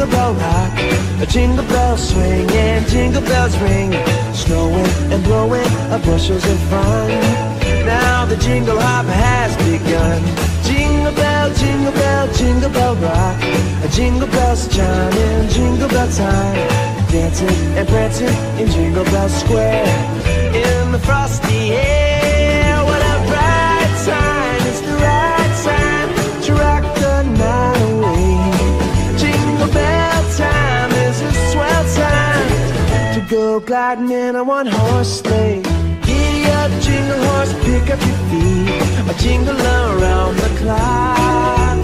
jingle bell rock, a jingle bell swing and jingle bells ring, snowing and blowing bushels of fun. Now the jingle hop has begun. Jingle bell, jingle bell, jingle bell rock, jingle bells chiming, jingle bell time, dancing and prancing in Jingle Bell Square. In the frosty air, what a bright time! It's the right time to rock the night away. Jingle bell time is a swell time to go gliding in a one-horse sleigh. Giddy up, jingle horse, pick up your feet, a jingle around the clock.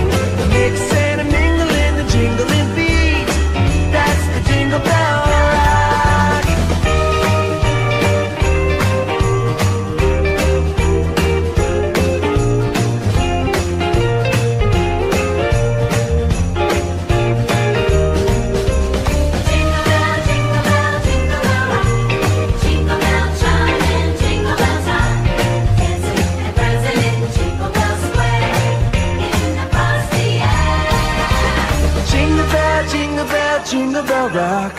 Mix and a mingle in the jingling beat. That's the Jingle Bell Rock. Jingle bell, jingle bell, jingle bell rock, jingle bell chiming, jingle bell time, dancing and prancing in Jingle Bell Square, in the frosty air. Jingle bell, jingle bell, jingle bell rock,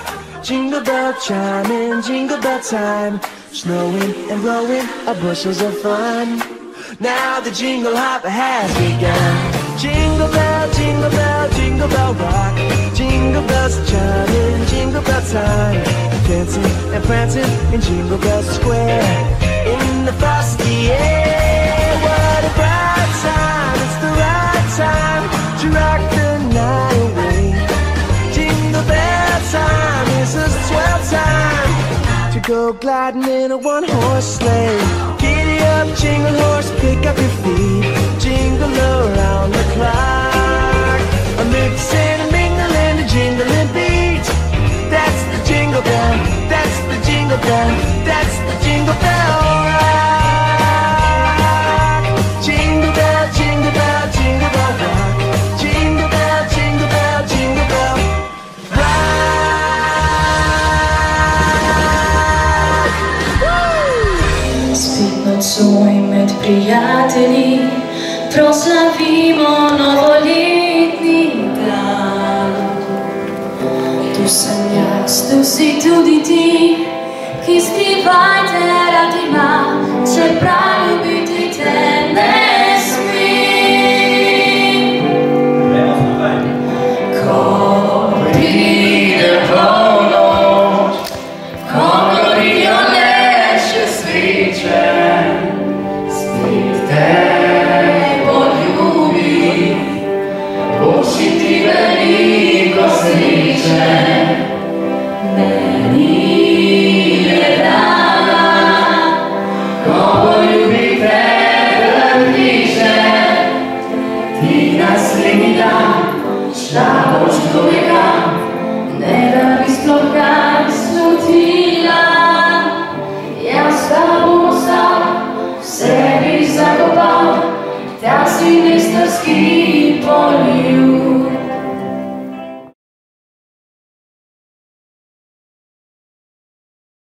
jingle bell chiming, jingle bell time, snowing and blowing bushels of fun. Now the jingle hop has begun. Jingle bell, jingle bell, jingle bell rock, jingle bells chiming, jingle bell time, dancing and prancing in Jingle Bell Square, in the frosty air. What a bright time! It's the right time to rock the night away. Jingle bell time is a swell time to go gliding in a one-horse sleigh. Giddy up, jingle horse, pick up your feet, jingle around the clock. A mix and a mingle and a jingling beat. That's the jingle bell, that's the jingle bell, that's the Jingle Bell Rock. Jingle bell, jingle bell, jingle bell rock, jingle bell, jingle bell, jingle bell rock. Woo! Spinozzo med prijatelji proslavimo novoletni dan. Tu sem jaz, tu si tudi ti, ki skrivajte rad ima, čeprav ljubiti te ne smem. Ko pride polnoč, ko gorijo leše sveče, spet te poljubim, boš in ti veliko sreče. Meni je draga, ko poljubim tebe bliže, ti naslednji dan šla boš drugega, ne da bi sploh kaj slutila. Jaz pa bom ostal, vse bi zakopal, ta silvestrski poljub.